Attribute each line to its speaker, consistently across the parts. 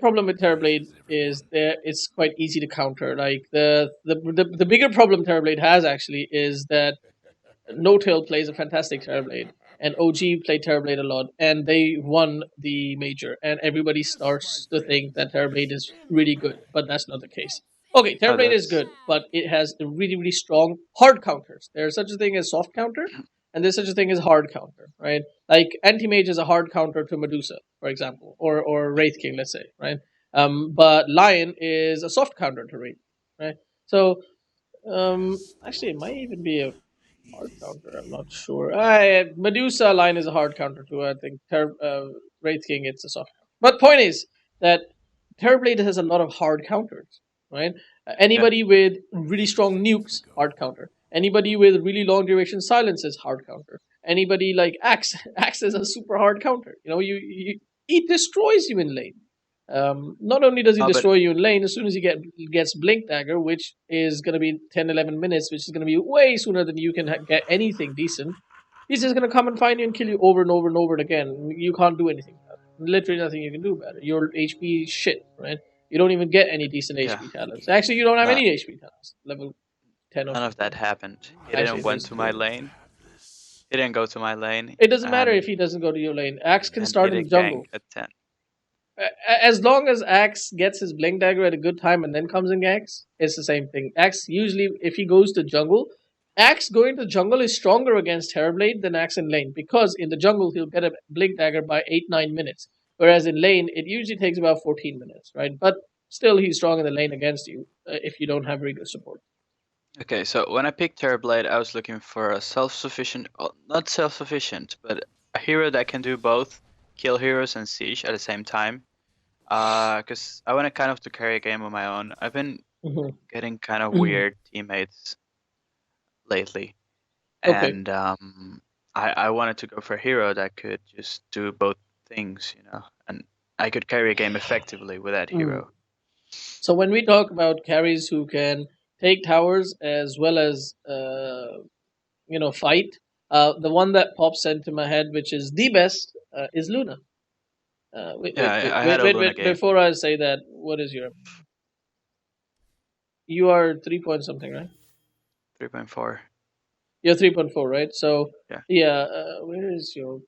Speaker 1: problem with Terrorblade is that it's quite easy to counter. Like the bigger problem Terrorblade has actually is that No Tail plays a fantastic Terrorblade, and OG played Terrorblade a lot, and they won the major, and everybody starts to think that Terrorblade is really good, but that's not the case. Okay,
Speaker 2: Oh,
Speaker 1: Terrorblade is
Speaker 2: that's
Speaker 1: good, but it has a really, really strong hard counters. There's such a thing as soft counter, and there's such a thing as hard counter, right? Like Anti-Mage is a hard counter to Medusa, for example, or Wraith King, let's say, right? But Lion is a soft counter to Wraith, right? So actually, it might even be a hard counter. I'm not sure. Medusa line is a hard counter too. I think Wraith King it's a soft counter. But point is that Terrorblade has a lot of hard counters, right?
Speaker 2: yeah.
Speaker 1: Anybody with really strong nukes, hard counter. Anybody with really long duration silences, hard counter. Anybody like Axe, Axe is a super hard counter. You know, it destroys you in lane. Not only does he
Speaker 2: Oh, but
Speaker 1: destroy you in lane, as soon as he gets Blink Dagger, which is going to be 10, 11 minutes, which is going to be way sooner than you can get anything decent, he's just going to come and find you and kill you over and over and over again. You can't do anything about it. Literally nothing you can do about it. Your HP is shit, right? You don't even get any decent
Speaker 2: yeah,
Speaker 1: HP talents. Actually, you don't have
Speaker 2: no,
Speaker 1: any HP talents. Level 10 or
Speaker 2: none of
Speaker 1: 15.
Speaker 2: that happened. He
Speaker 1: Actually,
Speaker 2: didn't
Speaker 1: it
Speaker 2: went
Speaker 1: does
Speaker 2: to my
Speaker 1: too.
Speaker 2: lane. He didn't go to my lane,
Speaker 1: It doesn't matter if
Speaker 2: and
Speaker 1: he doesn't go to your lane. Axe can
Speaker 2: he
Speaker 1: start in the
Speaker 2: didn't gank
Speaker 1: jungle.
Speaker 2: at 10.
Speaker 1: As long as Axe gets his Blink Dagger at a good time and then comes in ganks, it's the same thing. Axe usually, if he goes to jungle, Axe going to jungle is stronger against Terrorblade than Axe in lane because in the jungle he'll get a Blink Dagger by 8-9 minutes, whereas in lane it usually takes about 14 minutes, right? But still, he's strong in the lane against you if you don't have very good support.
Speaker 2: Okay, so when I picked Terrorblade, I was looking for a self-sufficient, not self-sufficient, but a hero that can do both kill heroes and siege at the same time. Because I wanted kind of to carry a game on my own. I've been
Speaker 1: Mm-hmm.
Speaker 2: getting kind of weird teammates lately,
Speaker 1: Okay.
Speaker 2: and I wanted to go for a hero that could just do both things, and I could carry a game effectively with that hero.
Speaker 1: So when we talk about carries who can take towers as well as fight, the one that pops into my head, which is the best, is Luna.
Speaker 2: Yeah, I had a Luna
Speaker 1: Wait.
Speaker 2: game.
Speaker 1: Before I say that, what is your? You are 3 point something, right?
Speaker 2: 3.4.
Speaker 1: You're 3.4, right? So
Speaker 2: Yeah.
Speaker 1: yeah, where is your?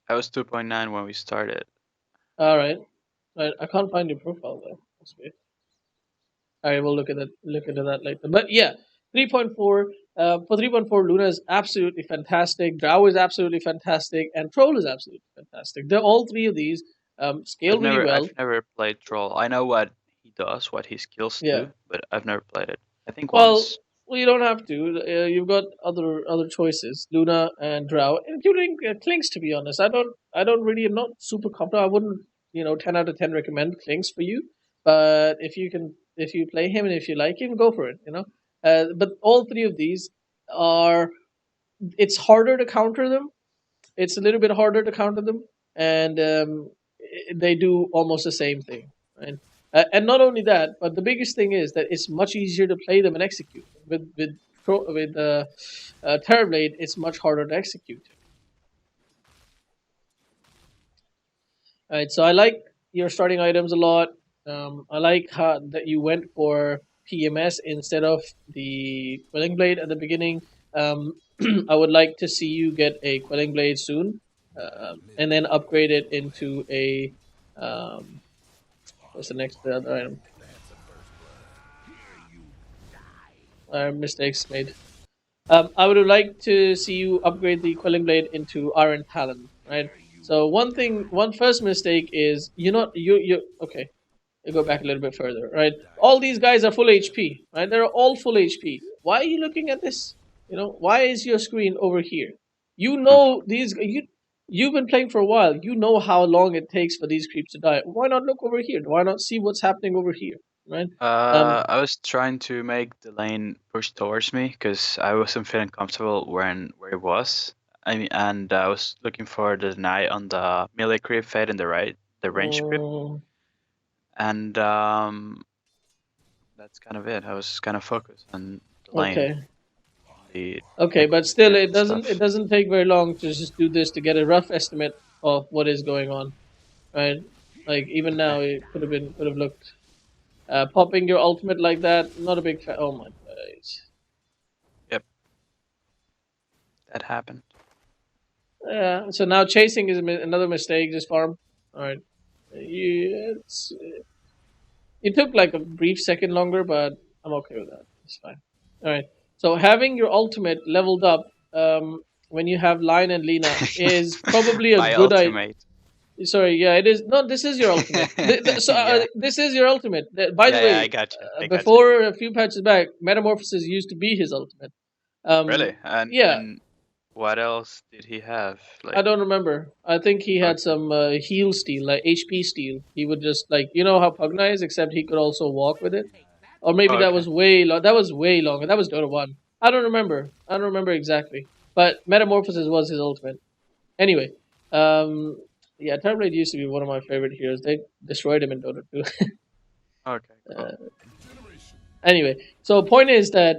Speaker 2: I was 2.9 when we started.
Speaker 1: All right, right. I can't find your profile though. That's weird. All right, we'll look at that. Look into that later. But yeah, 3.4. For 3.4, Luna is absolutely fantastic. Drow is absolutely fantastic, and Troll is absolutely fantastic. They're all three of these scale really well.
Speaker 2: I've never played Troll. I know what he does, what his skills
Speaker 1: Yeah.
Speaker 2: do, but I've never played it. I think
Speaker 1: Well,
Speaker 2: once.
Speaker 1: well, you don't have to. You've got other choices, Luna and Drow, including Clinks. To be honest, I don't really. I'm not super comfortable. I wouldn't, 10 out of 10 recommend Clinks for you. But if you play him and if you like him, go for it. But all three of these are. It's harder to counter them. It's a little bit harder to counter them, and they do almost the same thing, right? And not only that, but the biggest thing is that it's much easier to play them and execute them. With Terrorblade, it's much harder to execute. All right, so I like your starting items a lot. I like how that you went for PMS instead of the Quelling Blade at the beginning. I would like to see you get a Quelling Blade soon, and then upgrade it into a what's the next other item? Mistakes made. I would like to see you upgrade the Quelling Blade into Iron Talon, right? So one first mistake is you're not you okay. You go back a little bit further, right? All these guys are full HP, right? They're all full HP. Why are you looking at this? Why is your screen over here? You know these you've been playing for a while. You know how long it takes for these creeps to die. Why not look over here? Why not see what's happening over here, right?
Speaker 2: I was trying to make the lane push towards me because I wasn't feeling comfortable where it was. I mean, and I was looking for the deny on the melee creep fade in the right, the range creep, and that's kind of it. I was kind of focused on the lane.
Speaker 1: Okay.
Speaker 2: The
Speaker 1: Okay, but still,
Speaker 2: stuff.
Speaker 1: it doesn't take very long to just do this to get a rough estimate of what is going on, right? Like even
Speaker 2: Okay.
Speaker 1: now, it could have looked popping your ultimate like that. Not a big fan. Oh my days.
Speaker 2: Yep, that happened.
Speaker 1: Yeah. So now chasing is another mistake. Just farm. All right. It took like a brief second longer, but I'm okay with that. It's fine. All right. So having your ultimate leveled up when you have Line and Lina is probably a
Speaker 2: My
Speaker 1: good idea.
Speaker 2: ultimate.
Speaker 1: Sorry, yeah, it is. No, this is your ultimate.
Speaker 2: Yeah.
Speaker 1: This is your ultimate. By the
Speaker 2: Yeah,
Speaker 1: way,
Speaker 2: I got you. I got you.
Speaker 1: before a few patches back, Metamorphosis used to be his ultimate.
Speaker 2: Really? And
Speaker 1: Yeah,
Speaker 2: and what else did he have?
Speaker 1: I
Speaker 2: Like,
Speaker 1: don't remember. I think he had
Speaker 2: okay.
Speaker 1: some heal steal, like HP steal. He would just like how Pugna is, except he could also walk with it. Or maybe that
Speaker 2: Okay.
Speaker 1: was way that was way longer. That was Dota 1. I don't remember. I don't remember exactly. But Metamorphosis was his ultimate. Anyway, um, yeah, Terrorblade used to be one of my favorite heroes. They destroyed him in Dota 2.
Speaker 2: Okay, cool.
Speaker 1: Anyway, so point is that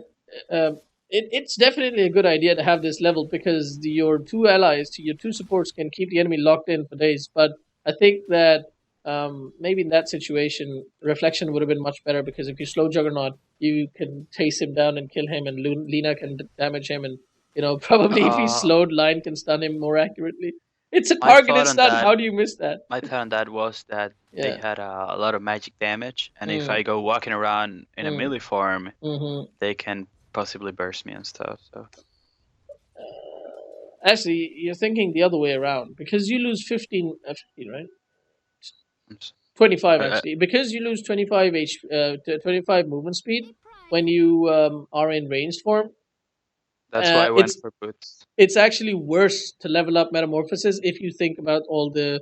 Speaker 1: it's definitely a good idea to have this leveled because your two allies, your two supports, can keep the enemy locked in for days. But I think that maybe in that situation, reflection would have been much better because if you slow Juggernaut, you can chase him down and kill him, and Lina can damage him, and probably if he's
Speaker 2: Uh,
Speaker 1: slowed, Line can stun him more accurately. It's a
Speaker 2: my
Speaker 1: targeted
Speaker 2: thought on
Speaker 1: stun.
Speaker 2: that
Speaker 1: How do you miss that?
Speaker 2: My thought on that was that they
Speaker 1: Yeah.
Speaker 2: had a lot of magic damage, and if
Speaker 1: Mm,
Speaker 2: I go walking around in a
Speaker 1: mm,
Speaker 2: melee form,
Speaker 1: mm-hmm.
Speaker 2: they can possibly burst me and stuff. So
Speaker 1: Actually, you're thinking the other way around because you lose 15, right?
Speaker 2: I'm s-
Speaker 1: 25
Speaker 2: I,
Speaker 1: actually, because you lose 25 movement speed when you are in ranged form.
Speaker 2: that's why I went
Speaker 1: It's
Speaker 2: for boots.
Speaker 1: actually worse to level up Metamorphosis if you think about all the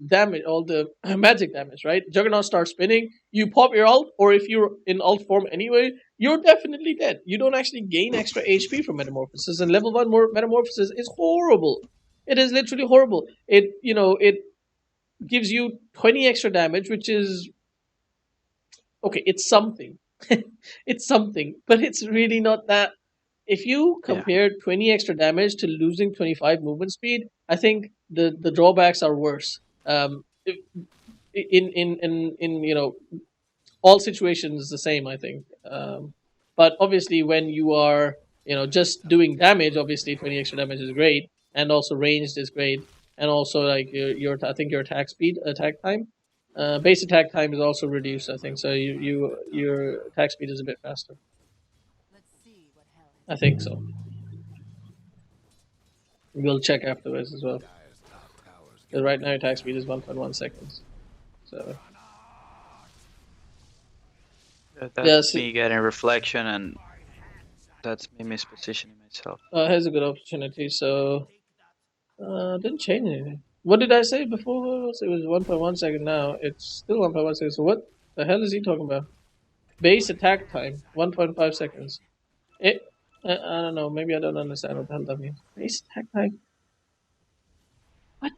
Speaker 1: damage, all the magic damage, right? Juggernaut starts spinning, you pop your ult, or if you're in ult form anyway, you're definitely dead. You don't actually gain extra HP from Metamorphosis, and level 1 more Metamorphosis is horrible. It is literally horrible. It gives you 20 extra damage, which is okay, it's something. It's something, but it's really not that. If you
Speaker 2: Yeah,
Speaker 1: compare 20 extra damage to losing 25 movement speed, I think the drawbacks are worse. In all situations the same, I think. But obviously, when you are just doing damage, obviously 20 extra damage is great, and also ranged is great, and also like your I think your attack time, base attack time is also reduced. I think so. Your attack speed is a bit faster. I think so. We'll check afterwards as well. 'Cause right now, your attack speed is 1.1 seconds. So
Speaker 2: that's
Speaker 1: yes,
Speaker 2: me getting reflection, and that's me mispositioning myself.
Speaker 1: here's a good opportunity. So didn't change anything. What did I say before? It was 1.1 second. Now it's still 1.1 seconds. So what the hell is he talking about? Base attack time 1.5 seconds. It. I don't know. Maybe I don't understand what the hell that means. Base attack time. What?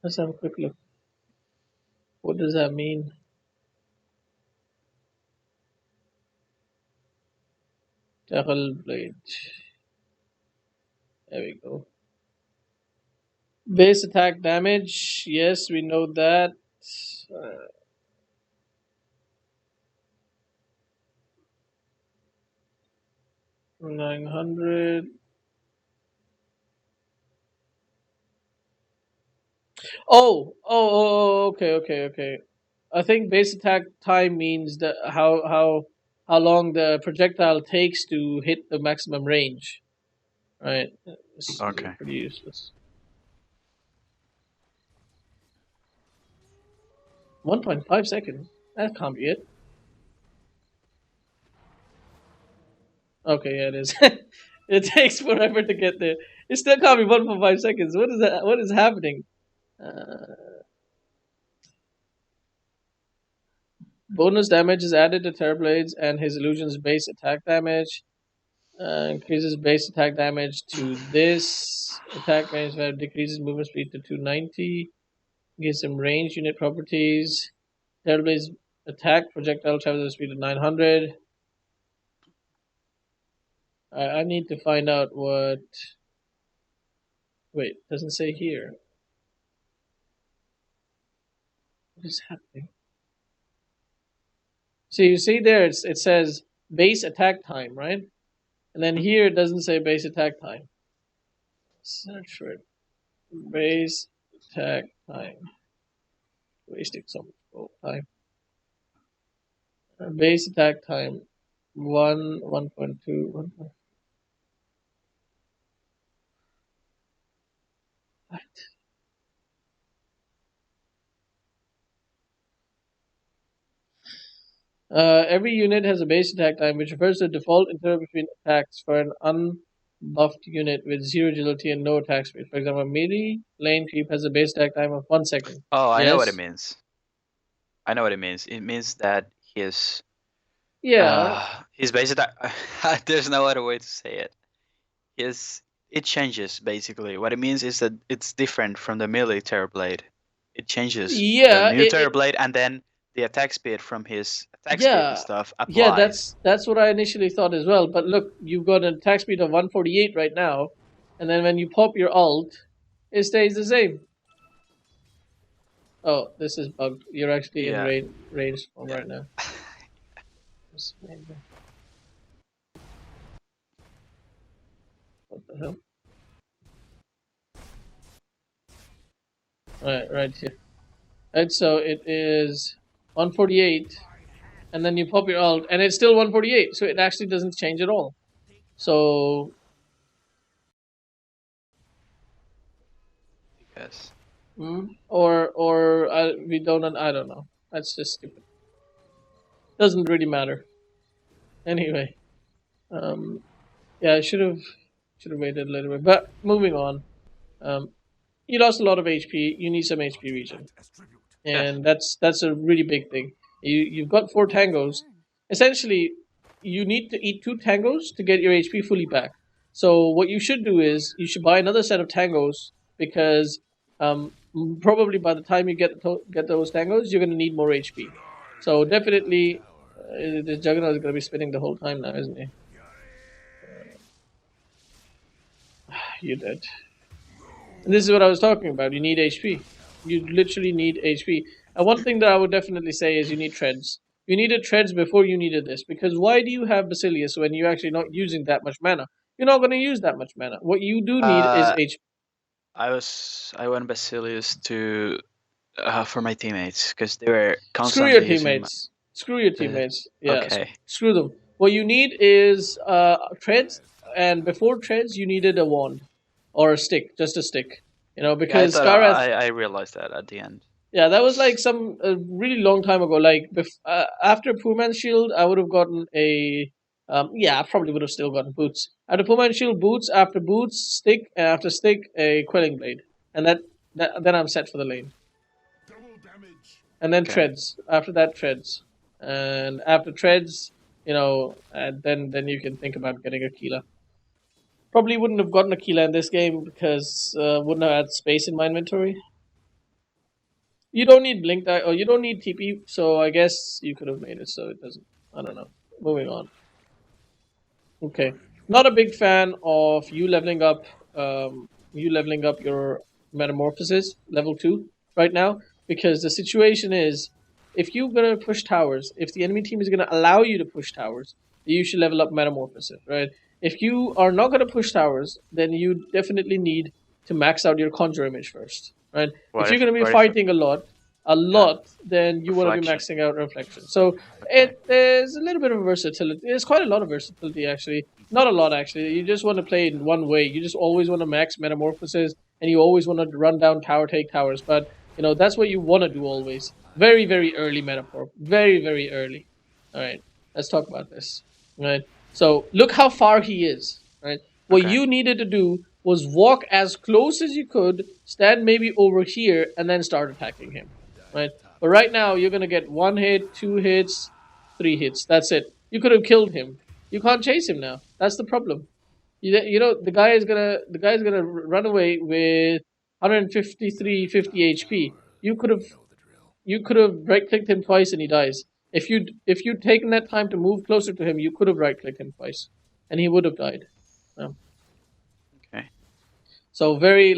Speaker 1: Let's have a quick look. What does that mean? Terrorblade. There we go. Base attack damage. Yes, we know that. 900. Okay, okay, okay. I think base attack time means that how long the projectile takes to hit the maximum range. Right. This is
Speaker 2: Okay.
Speaker 1: pretty useless. 1.5 seconds. That can't be it. Okay, yeah, it is. It takes forever to get there. It still can't be 1.5 seconds. What is that? What is happening? Uh, Bonus damage is added to Terrorblades and his illusion's base attack damage. Increases base attack damage to this. Attack range value decreases movement speed to 290. Gives him range unit properties. Terrorblade's attack projectile travels at a speed of 900. I need to find out what. Wait, doesn't say here. What is happening? So you see there, it says base attack time, right? And then here it doesn't say base attack time. Search for it. Base attack time. Wasting so much time. Base attack time. 1.2, 1. What? Every unit has a base attack time, which refers to the default interval between attacks for an unbuffed unit with 0 agility and no attack speed. For example, melee lane creep has a base attack time of 1 second.
Speaker 2: Oh, I know what it
Speaker 1: Yes.
Speaker 2: means. I know what it means. It means that his
Speaker 1: Yeah.
Speaker 2: his base attack. There's no other way to say it. It changes basically. What it means is that it's different from the melee Terrorblade. It changes the
Speaker 1: Yeah.
Speaker 2: new Terrorblade, and then the attack speed from his attack speed and
Speaker 1: Yeah.
Speaker 2: stuff
Speaker 1: Yeah,
Speaker 2: applies.
Speaker 1: that's what I initially thought as well. But look, you've got an attack speed of 148 right now, and then when you pop your ult, it stays the same. Oh, this is bugged. You're actually in
Speaker 2: Yeah.
Speaker 1: range form
Speaker 2: Yeah.
Speaker 1: right now. What the hell? Right here. Right, so it is 148, and then you pop your ult, and it's still 148. So it actually doesn't change at all. So
Speaker 2: Yes.
Speaker 1: or we don't. I don't know. That's just stupid. Doesn't really matter. Anyway, yeah, I should have waited a little bit. But moving on, you lost a lot of HP. You need some HP regen,
Speaker 2: Yeah.
Speaker 1: and that's a really big thing. You've got 4 tangos. Essentially, you need to eat 2 tangos to get your HP fully back. So what you should do is you should buy another set of tangos because probably by the time you get those tangos, you're going to need more HP. So definitely, the Juggernaut is going to be spinning the whole time now, isn't he? You did. And this is what I was talking about. You need HP. You literally need HP. And one thing that I would definitely say is you need treads. You needed treads before you needed this. Because why do you have Basilius when you're actually not using that much mana? You're not going to use that much mana. What you do need is HP.
Speaker 2: I went Basilius to for my teammates because they were
Speaker 1: Screw your
Speaker 2: constantly using
Speaker 1: teammates. Screw your teammates. Yeah,
Speaker 2: okay.
Speaker 1: screw them. What you need is treads. And before treads, you needed a wand. Or a stick. Just a stick. You know,
Speaker 2: Yeah, I
Speaker 1: because
Speaker 2: thought
Speaker 1: Skarath.
Speaker 2: I realized that at the end.
Speaker 1: Yeah, that was like some a really long time ago. Like after Poor Man's Shield, I would have gotten a. Yeah, I probably would have still gotten boots. After Poor Man's Shield, boots. After boots, stick. And after stick, a quelling blade. And that then I'm set for the lane. And then
Speaker 2: Okay.
Speaker 1: treads. After that, treads. And after treads, then you can think about getting a Keela. Probably wouldn't have gotten a Keela in this game because wouldn't have had space in my inventory. You don't need blink die, or you don't need TP, so I guess you could have made it so it doesn't. I don't know. Moving on. Okay, not a big fan of you leveling up. You leveling up your metamorphosis level 2 right now because the situation is, if you're gonna push towers, if the enemy team is gonna allow you to push towers, you should level up metamorphosis, right? If you are not gonna push towers, then you definitely need to max out your conjure image first, right? If you're going to be fighting a lot, then you want to be
Speaker 2: Reflection.
Speaker 1: maxing out reflection. So
Speaker 2: Okay.
Speaker 1: there's a little bit of versatility. There's quite a lot of versatility actually. Not a lot actually. You just want to play in one way. You just always want to max metamorphosis, and you always want to run down tower, take towers. But that's what you want to do always. Very very early metaphor. Very very early. All right, let's talk about this. All right. So look how far he is. Right. What
Speaker 2: Okay.
Speaker 1: you needed to do was walk as close as you could, stand maybe over here, and then start attacking him. Right? But right now, you're going to get 1 hit, 2 hits, 3 hits. That's it. You could have killed him. You can't chase him now. That's the problem. The guy's gonna run away with 153, 50 HP. You could have right clicked him twice and he dies. If you'd taken that time to move closer to him, you could have right clicked him twice. and he would have died.
Speaker 2: Okay.
Speaker 1: So very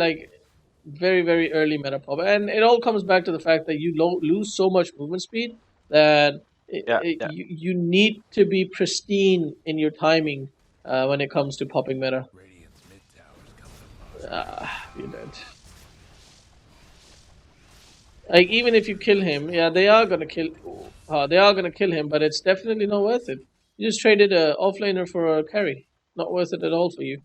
Speaker 1: early meta pop, and it all comes back to the fact that you lose so much movement speed that
Speaker 2: Yeah. Yeah.
Speaker 1: you need to be pristine in your timing when it comes to popping meta. You don't. Like even if you kill him, yeah, they are gonna kill him, but it's definitely not worth it. You just traded a offlaner for a carry. Not worth it at all for you.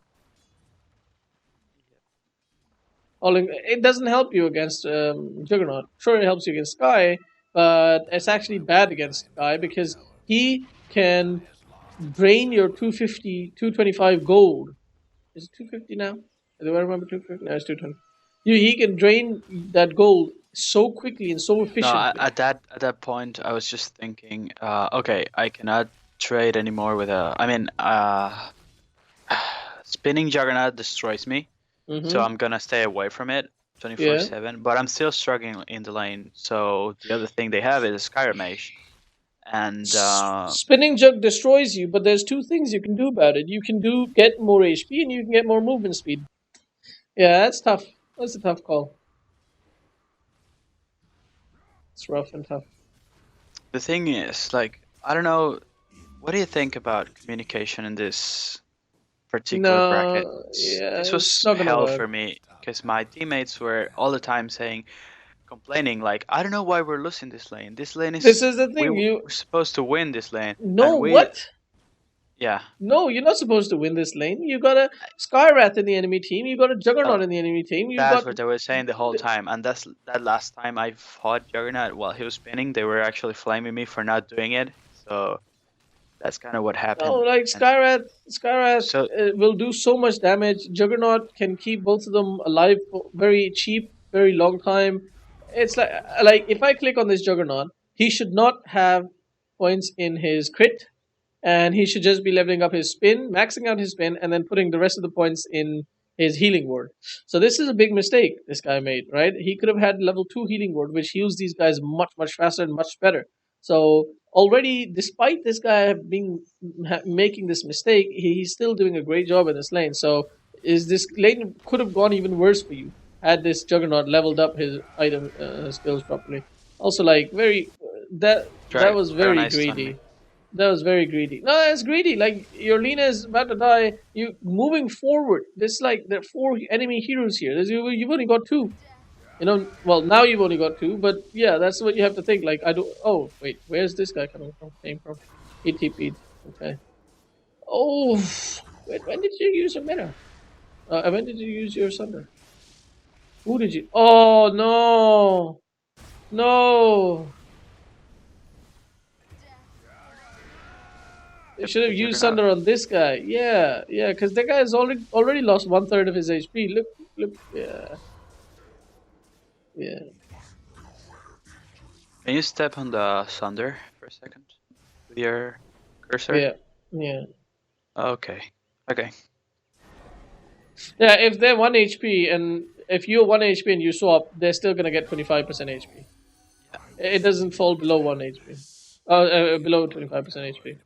Speaker 1: It doesn't help you against Juggernaut. Sure, it helps you against Sky, but it's actually bad against Sky because he can drain your 250, 225 gold. Is it 250 now? Do I remember 250? No, it's 220. He can drain that gold so quickly and so
Speaker 2: No,
Speaker 1: efficiently.
Speaker 2: at that point, I was just thinking, okay, I cannot trade anymore with a. I mean, spinning Juggernaut destroys me, so
Speaker 1: Mm-hmm.
Speaker 2: I'm gonna stay away from it
Speaker 1: Yeah.
Speaker 2: 24/7. But I'm still struggling in the lane. So the other thing they have is a Skyrim Mage, and
Speaker 1: Spinning jug destroys you, but there's two things you can do about it. You can get more HP and you can get more movement speed. Yeah, that's tough. That's a tough call. It's rough and tough.
Speaker 2: the thing is, like, I don't know. What do you think about communication in this particular bracket?
Speaker 1: No, yeah,
Speaker 2: This
Speaker 1: it's
Speaker 2: was
Speaker 1: not gonna
Speaker 2: hell
Speaker 1: work.
Speaker 2: for me because my teammates were all the time saying, complaining, like, I don't know why we're losing this lane. This lane
Speaker 1: This
Speaker 2: is
Speaker 1: is the
Speaker 2: we
Speaker 1: thing.
Speaker 2: we're supposed to win this lane,
Speaker 1: No,
Speaker 2: and we
Speaker 1: what?
Speaker 2: yeah.
Speaker 1: No, you're not supposed to win this lane. You got a Skywrath in the enemy team. You got a
Speaker 2: No,
Speaker 1: Juggernaut in the enemy team. You
Speaker 2: that's
Speaker 1: got.
Speaker 2: what they were saying the whole time, and that last time I fought Juggernaut while he was spinning, they were actually flaming me for not doing it. So that's kind of what
Speaker 1: No,
Speaker 2: happened.
Speaker 1: like
Speaker 2: And
Speaker 1: Skyrath
Speaker 2: so
Speaker 1: will do so much damage. Juggernaut can keep both of them alive for very cheap, very long time. It's like if I click on this Juggernaut, he should not have points in his crit, and he should just be leveling up his spin, maxing out his spin, and then putting the rest of the points in his healing ward. So this is a big mistake this guy made, right? He could have had level 2 healing ward, which heals these guys much faster and much better. So already, despite this guy being making this mistake, he's still doing a great job in this lane. So is this lane could have gone even worse for you had this Juggernaut leveled up his item skills properly. Also, like that was very
Speaker 2: Dragonite stunned me.
Speaker 1: greedy. That was very greedy. No, that's greedy. Like your Lina is about to die. You moving forward. There's like there are four enemy heroes here. You've only got two. Well now you've only got two, but yeah, that's what you have to think. Like I do. Oh wait, where's this guy coming from? Came from? He TP'd. Okay. Oh, when did you use your meta? When did you use your Sunder? Who did you? Oh no, no! They
Speaker 2: Yep,
Speaker 1: should have
Speaker 2: the
Speaker 1: used
Speaker 2: Juggernaut.
Speaker 1: Sunder on this guy. Yeah, yeah, because that guy has already lost 1/3 of his HP. Look, yeah, yeah.
Speaker 2: Can you step on the Sunder for a second with your cursor?
Speaker 1: Yeah, yeah,
Speaker 2: Okay. Okay.
Speaker 1: yeah. If they're 1 HP and if you're 1 HP and you swap, they're still gonna get 25% HP. It doesn't fall below 1 HP. Below 25% HP.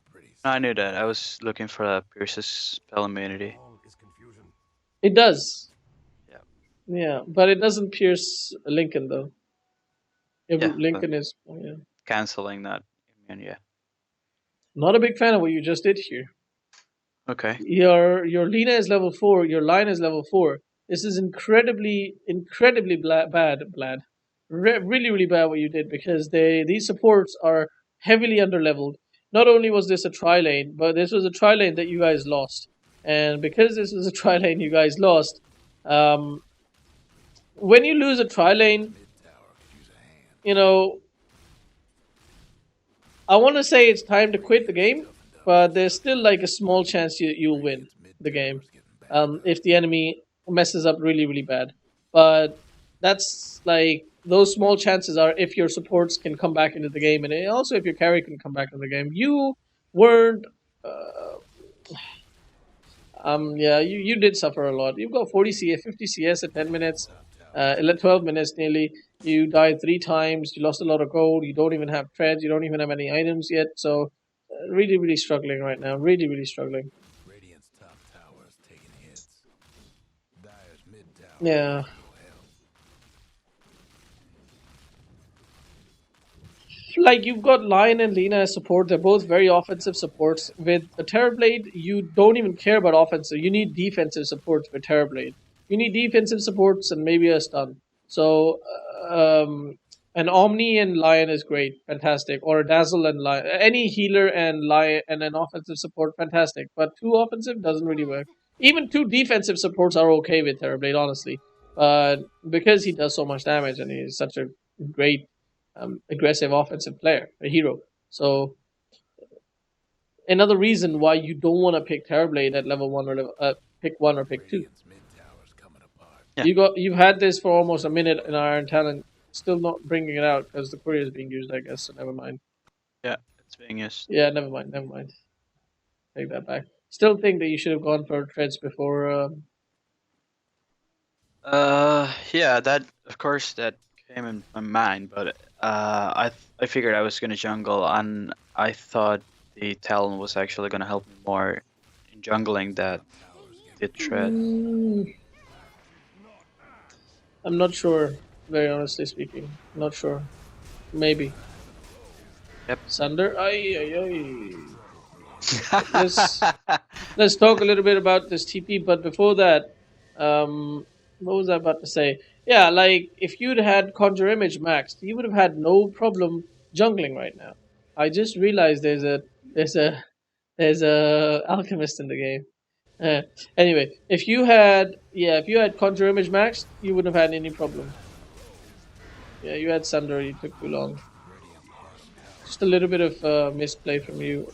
Speaker 2: I knew that. I was looking for Pierce's spell immunity.
Speaker 1: It does.
Speaker 2: Yeah.
Speaker 1: Yeah, but it doesn't pierce Lincoln though. If
Speaker 2: Yeah, but
Speaker 1: Lincoln is, yeah.
Speaker 2: canceling that immune, yeah.
Speaker 1: Not a big fan of what you just did here.
Speaker 2: Okay.
Speaker 1: Your Lina is level 4. Your line is level 4. This is incredibly bad. Really bad what you did because these supports are heavily underleveled. Not only was this a tri lane, but this was a tri lane that you guys lost. And because this was a tri lane you guys lost, um, when you lose a tri lane, you know, I want to say it's time to quit the game, but there's still like a small chance you'll win the game if the enemy messes up really bad. But that's like those small chances are if your supports can come back into the game, and also if your carry can come back into the game. You weren't. Yeah, you did suffer a lot. You've got 40 CS, 50 CS at 10 minutes, 12 minutes nearly. You died 3 times. You lost a lot of gold. You don't even have treads. You don't even have any items yet. So, really struggling right now. Really struggling. Yeah. Like you've got Lion and Lena as support. They're both very offensive supports. With a Terrorblade, you don't even care about offensive. You need defensive supports with Terrorblade. You need defensive supports and maybe a stun. So, an Omni and Lion is great, fantastic. Or a Dazzle and Lion, any healer and Lion and an offensive support, fantastic. But two offensive doesn't really work. Even two defensive supports are okay with Terrorblade, honestly. But because he does so much damage and he's such a great aggressive offensive player, a hero. So another reason why you don't want to pick Terrorblade at level one or pick one or pick two.
Speaker 2: Yeah,
Speaker 1: You've had this for almost a minute in Iron Talent, still not bringing it out because the courier is being used, I guess. So never mind.
Speaker 2: yeah, it's being used.
Speaker 1: Yeah, never mind. Never mind. Take that back. Still think that you should have gone for treads before.
Speaker 2: Yeah, that of course that came in my mind, but I figured I was gonna jungle, and I thought the Talon was actually gonna help me more in jungling that the tread.
Speaker 1: Mm, I'm not sure. Very honestly speaking, not sure. Maybe
Speaker 2: Yep.
Speaker 1: Sunder. Ay ay ay. Let's let's talk a little bit about this TP. But before that, what was I about to say? Yeah, like if you'd had Conjure Image maxed, you would have had no problem jungling right now. I just realized there's a there's a alchemist in the game. Uh, anyway, if you had Conjure Image maxed, you wouldn't have had any problem. Yeah, you had Sunder, you took too long. Just a little bit of misplay from you.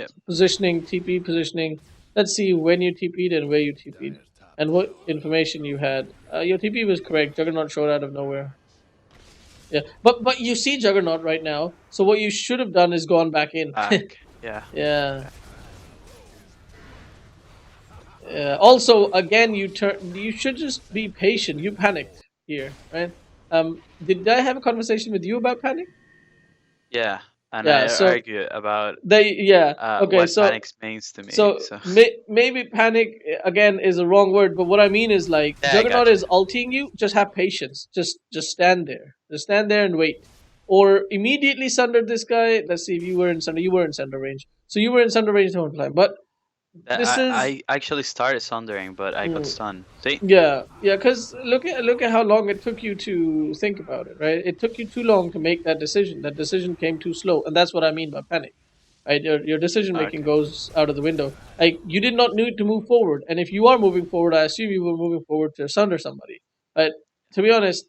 Speaker 2: Yep.
Speaker 1: Positioning, TP positioning. Let's see when you TP'd and where you TP'd and what information you had. Your TP was correct. Juggernaut showed out of nowhere. Yeah, but you see Juggernaut right now. So what you should have done is gone back in.
Speaker 2: Back. Yeah.
Speaker 1: Yeah.
Speaker 2: Okay.
Speaker 1: Also, again, you turn. You should just be patient. You panicked here, right? Did I have a conversation with you about panic?
Speaker 2: Yeah, and
Speaker 1: Yeah.
Speaker 2: I
Speaker 1: So
Speaker 2: argue about
Speaker 1: yeah. Okay.
Speaker 2: what
Speaker 1: So
Speaker 2: panics means to me.
Speaker 1: So
Speaker 2: So
Speaker 1: maybe panic again is a wrong word, but what I mean is like
Speaker 2: yeah, I
Speaker 1: Juggernaut
Speaker 2: got you.
Speaker 1: is ulting you. Just have patience. Just stand there. Just stand there and wait, or immediately sunder this guy. Let's see if you were in sunder. You were in sunder range, so you were in sunder range the whole time. But this is
Speaker 2: I actually started sundering, but I got
Speaker 1: mm,
Speaker 2: stunned. See?
Speaker 1: yeah. Because look at how long it took you to think about it. Right, it took you too long to make that decision. That decision came too slow, and that's what I mean by panic. Right, your decision making
Speaker 2: Okay.
Speaker 1: goes out of the window. Like you did not need to move forward, and if you are moving forward, I assume you were moving forward to sunder somebody. But to be honest,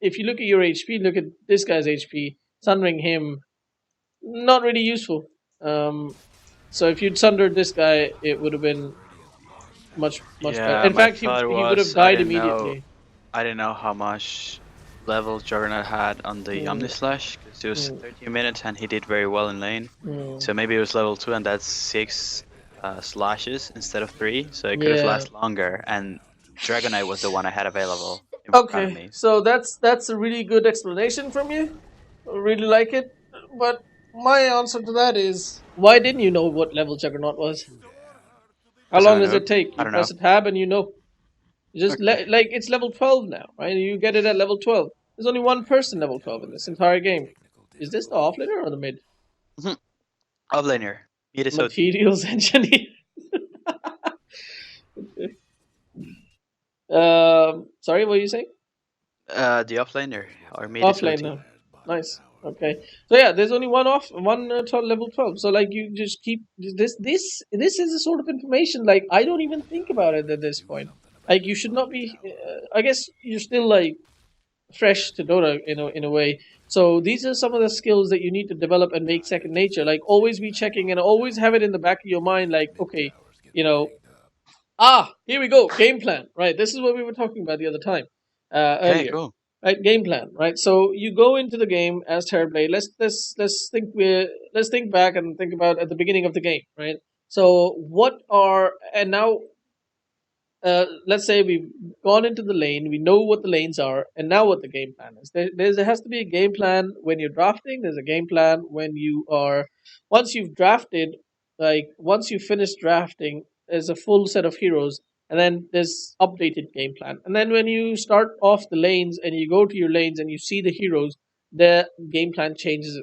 Speaker 1: if you look at your HP, look at this guy's HP, sundering him, not really useful. So if you'd sundered this guy, it would have been much better.
Speaker 2: Yeah,
Speaker 1: In
Speaker 2: my
Speaker 1: fact,
Speaker 2: thought
Speaker 1: he would have
Speaker 2: was
Speaker 1: died immediately.
Speaker 2: I didn't know how much level Juggernaut had on the
Speaker 1: Mm,
Speaker 2: Omnislash because it was
Speaker 1: mm,
Speaker 2: 13 minutes and he did very well in lane.
Speaker 1: mm.
Speaker 2: So maybe it was level 2 and that's 6 slashes instead of 3, so it could have
Speaker 1: Yeah.
Speaker 2: lasted longer. And Dragonite was the one I had available in front of
Speaker 1: Okay,
Speaker 2: me.
Speaker 1: so that's a really good explanation from you. I really like it. But my answer to that is why didn't you know what level Juggernaut was? How
Speaker 2: Because
Speaker 1: long
Speaker 2: I
Speaker 1: does
Speaker 2: know.
Speaker 1: it take?
Speaker 2: I
Speaker 1: You
Speaker 2: don't
Speaker 1: press
Speaker 2: know.
Speaker 1: a tab and you know.
Speaker 2: Okay.
Speaker 1: Like it's level 12 now, right? You get it at level 12. There's only one person level 12 in this entire game. Is this the offlaner or the mid?
Speaker 2: Offlaner. Mid is OT.
Speaker 1: Materials engineer. Sorry, what were you saying?
Speaker 2: The offlaner or mid is
Speaker 1: Offline
Speaker 2: OT.
Speaker 1: now. Nice. Okay. So yeah, there's only one 12, level 12. So like you just keep this is the sort of information like I don't even think about it at this point. Like you should not be. I guess you're still like fresh to Dota in a way. So these are some of the skills that you need to develop and make second nature. Like always be checking and always have it in the back of your mind. Like okay, you know, here we go. Game plan. Right. This is what we were talking about the other time,
Speaker 2: Okay,
Speaker 1: earlier.
Speaker 2: cool.
Speaker 1: Right. Game plan. Right. So you go into the game as Terrorblade. Let's think back and think about at the beginning of the game. Right. So what are and now let's say we've gone into the lane, we know what the lanes are, and now what the game plan is. There has to be a game plan when you're drafting. There's a game plan when you are once you've drafted, like once you finish drafting, there's a full set of heroes. and then there's updated game plan. And then when you start off the lanes and you go to your lanes and you see the heroes, the game plan changes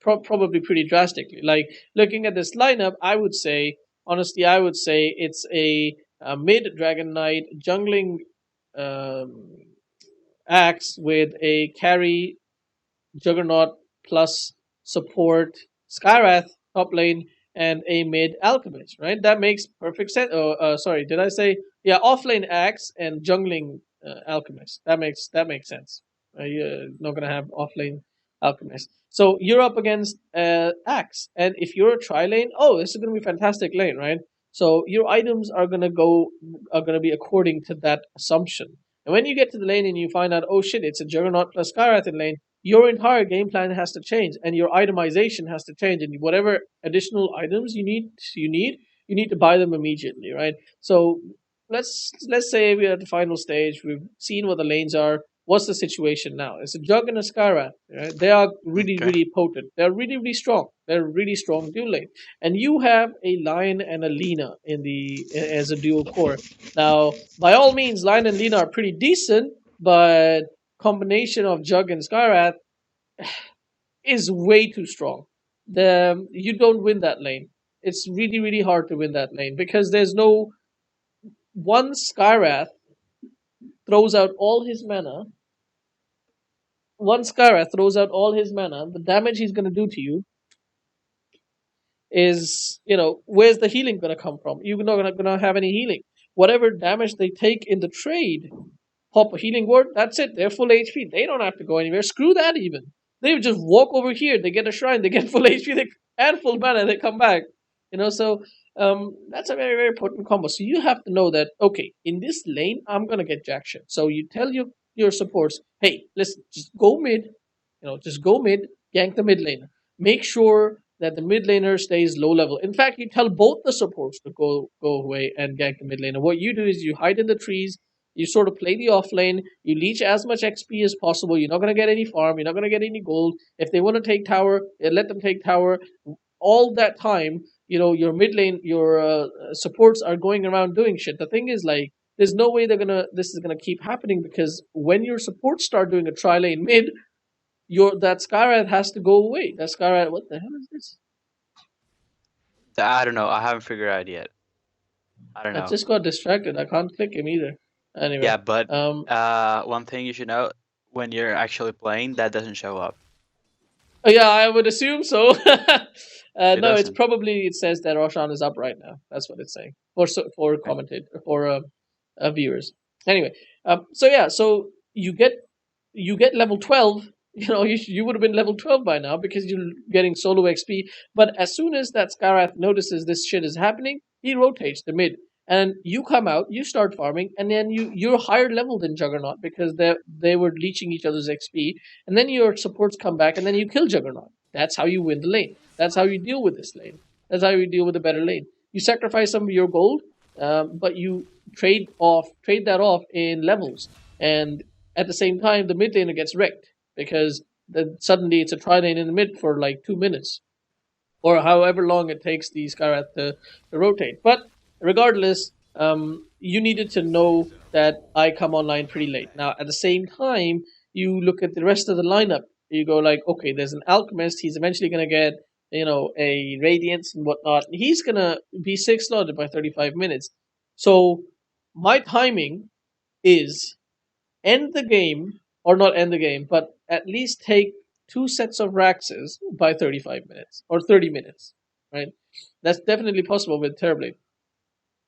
Speaker 1: probably pretty drastically. Like looking at this lineup, I would say honestly, I would say it's a mid Dragon Knight jungling um, axe with a carry Juggernaut plus support Skyrath top lane and a mid Alchemist, right? That makes perfect sense. Oh, sorry, did I say yeah? Offlane Axe and jungling Alchemist. That makes sense. You're not gonna have offlane Alchemist. So you're up against Axe, and if you're a tri lane, oh, this is gonna be a fantastic lane, right? So your items are gonna be according to that assumption. And when you get to the lane and you find out, oh shit, it's a Juggernaut plus Skyrath in lane, your entire game plan has to change and your itemization has to change, and whatever additional items you need to buy them immediately, right? So let's say we're at the final stage. We've seen what the lanes are. What's the situation now? It's a Jug and a Skyrath, right? They are really
Speaker 2: Okay.
Speaker 1: really potent. They're really really strong. They're really strong dual lane, and you have a Lion and a Lina in the as a dual core. Now by all means Lion and Lina are pretty decent, but combination of Jug and Skyrath is way too strong. You don't win that lane. It's really really hard to win that lane because there's no one Skyrath throws out all his mana. One Skyrath throws out all his mana. The damage he's gonna do to you is, where's the healing gonna come from? You're not gonna have any healing. Whatever damage they take in the trade, pop a healing word, that's it. They're full HP. They don't have to go anywhere. Screw that even. They would just walk over here, they get a shrine, they get full HP and full mana, they come back. So that's a very, very potent combo. So you have to know that, okay, in this lane, I'm gonna get jack shit. So you tell your supports, hey, listen, just go mid, just go mid, gank the mid laner. Make sure that the mid laner stays low level. In fact, you tell both the supports to go away and gank the mid laner. What you do is you hide in the trees, you sort of play the off lane. You leech as much XP as possible. You're not going to get any farm. You're not going to get any gold. If they want to take tower, let them take tower. All that time, your mid lane, your supports are going around doing shit. The thing is, like, there's no way this is gonna keep happening because when your supports start doing a tri lane mid, that Skyrath has to go away. That Skyrath, what the hell is this?
Speaker 2: I don't know. I haven't figured out yet. I don't
Speaker 1: I
Speaker 2: know.
Speaker 1: just got distracted. I can't click him either. Anyway,
Speaker 2: Yeah, but
Speaker 1: um,
Speaker 2: one thing you should know, when you're actually playing, that doesn't show up.
Speaker 1: yeah, I would assume so.
Speaker 2: It
Speaker 1: No, it's
Speaker 2: doesn't.
Speaker 1: probably it says that Roshan is up right now. That's what it's saying for
Speaker 2: Okay.
Speaker 1: commentator for viewers. Anyway, so yeah, so you get level 12. You would have been level 12 by now because you're getting solo XP. But as soon as that Skarath notices this shit is happening, he rotates the mid. And you come out, you start farming, and then you're higher level than Juggernaut because they were leeching each other's XP, and then your supports come back, and then you kill Juggernaut. That's how you win the lane. That's how you deal with this lane. That's how you deal with a better lane. You sacrifice some of your gold, but you trade that off in levels, and at the same time, the mid laner gets wrecked because then suddenly it's a tri lane in the mid for like 2 minutes or however long it takes the Skyrath to rotate. But regardless, you needed to know that I come online pretty late. Now, at the same time, you look at the rest of the lineup. You go like, okay, there's an alchemist. He's eventually gonna get a radiance and whatnot. He's gonna be 6 slotted by 35 minutes. So my timing is end the game, or not end the game, but at least take 2 sets of Raxes by 35 minutes or 30 minutes, right? That's definitely possible with Terrorblade.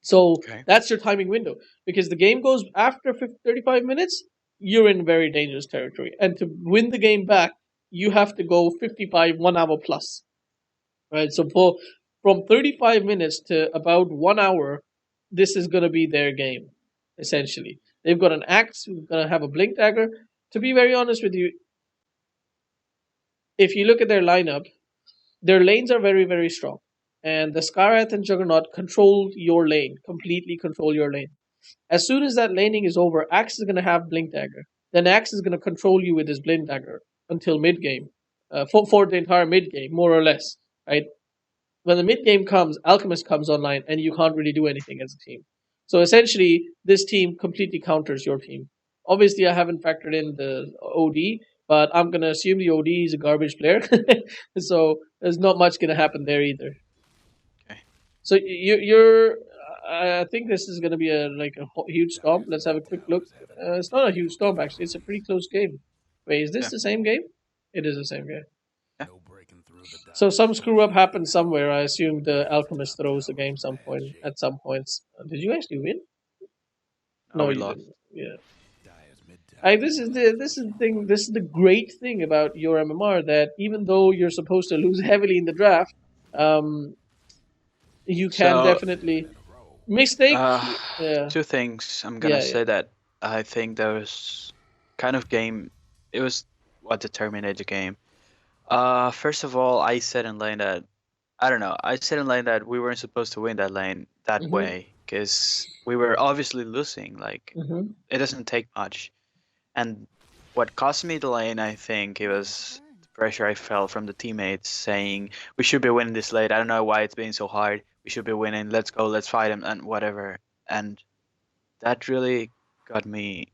Speaker 1: So
Speaker 2: Okay.
Speaker 1: that's your timing window because the game goes after 35 minutes, you're in very dangerous territory. And to win the game back, you have to go 55 1 hour plus, right? So from 35 minutes to about 1 hour, this is going to be their game, essentially. They've got an axe, who's going to have a blink dagger. To be very honest with you, if you look at their lineup, their lanes are very, very strong. And the Skarath and Juggernaut control your lane, completely control your lane. As soon as that laning is over, Axe is going to have Blink Dagger. Then Axe is going to control you with his Blink Dagger until mid game, for the entire mid game, more or less, right? When the mid game comes, Alchemist comes online, and you can't really do anything as a team. So essentially, this team completely counters your team. Obviously, I haven't factored in the OD, but I'm gonna assume the OD is a garbage player, so there's not much gonna happen there either.
Speaker 2: Okay.
Speaker 1: So you're. I think this is gonna be a like a huge stomp. Let's have a quick look. It's not a huge stomp actually. It's a pretty close game. Wait, is this
Speaker 2: Yeah.
Speaker 1: the same game? It is the same game.
Speaker 2: Yeah.
Speaker 1: So some screw up happened somewhere. I assume the alchemist throws the game some point at some points. Did you actually win?
Speaker 2: No,
Speaker 1: No,
Speaker 2: we
Speaker 1: you
Speaker 2: lost.
Speaker 1: didn't. Yeah. This is the thing. This is the great thing about your MMR that even though you're supposed to lose heavily in the draft, um, you can
Speaker 2: So,
Speaker 1: definitely mistake.
Speaker 2: uh,
Speaker 1: Yeah,
Speaker 2: two things. I'm gonna
Speaker 1: yeah, yeah.
Speaker 2: say that I think there was kind of game. It was what determined the game. First of all, I said in lane that I don't know. I said in lane that we weren't supposed to win that lane that
Speaker 1: Mhm,
Speaker 2: way because we were obviously losing. Like
Speaker 1: mhm.
Speaker 2: it doesn't take much. And what cost me the lane, I think, it was the pressure I felt from the teammates saying we should be winning this lane. I don't know why it's been so hard. We should be winning. Let's go. Let's fight him and whatever. And that really got me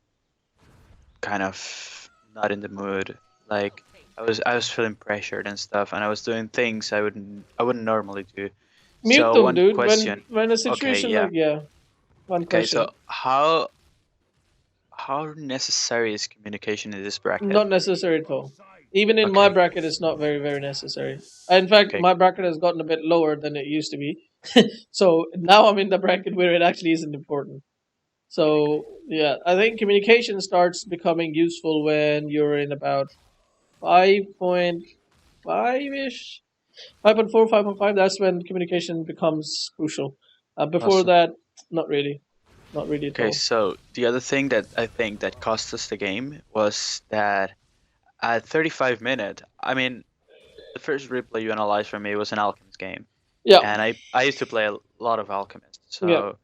Speaker 2: kind of not in the mood. Like I was feeling pressured and stuff, and I was doing things I wouldn't normally do.
Speaker 1: Mute
Speaker 2: So
Speaker 1: them,
Speaker 2: one
Speaker 1: dude.
Speaker 2: question.
Speaker 1: When a
Speaker 2: Okay,
Speaker 1: situation
Speaker 2: yeah.
Speaker 1: like yeah, one
Speaker 2: Okay, so
Speaker 1: question.
Speaker 2: how necessary is communication in this bracket?
Speaker 1: Not necessary at all. Even in my
Speaker 2: Okay,
Speaker 1: bracket, it's not very necessary. In fact,
Speaker 2: okay,
Speaker 1: my bracket has gotten a bit lower than it used to be. So now I'm in the bracket where it actually isn't important. So yeah, I think communication starts becoming useful when you're in about 5.5 ish, 5.4, 5.5. That's when communication becomes crucial. Before
Speaker 2: awesome.
Speaker 1: that, not really, not really at
Speaker 2: Okay,
Speaker 1: all.
Speaker 2: so the other thing that I think that cost us the game was that at 35 minute, I mean, the first replay you analyzed for me was an Alchemist game,
Speaker 1: Yeah,
Speaker 2: and I used to play a lot of Alchemist,
Speaker 1: yeah.
Speaker 2: so